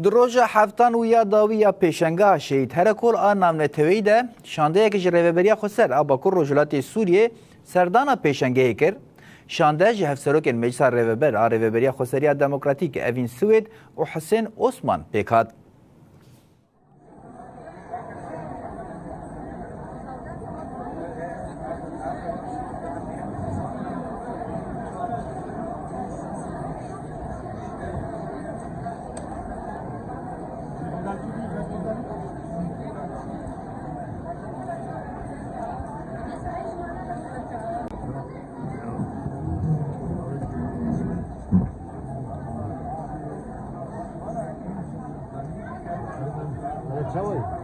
دروژه هفتان و یا داوی یا پیشنگاه شهید هر کل آن نامنتوی ده شانده که جریبریا خسر آباکور رجلات سوریه سردانا پیشنگاه کرد شانده جه هفسروک مجلس ریوبر ریوبریا خسریا دموکراتیک اوین سوید و حسین عثمان پیکات Çavay.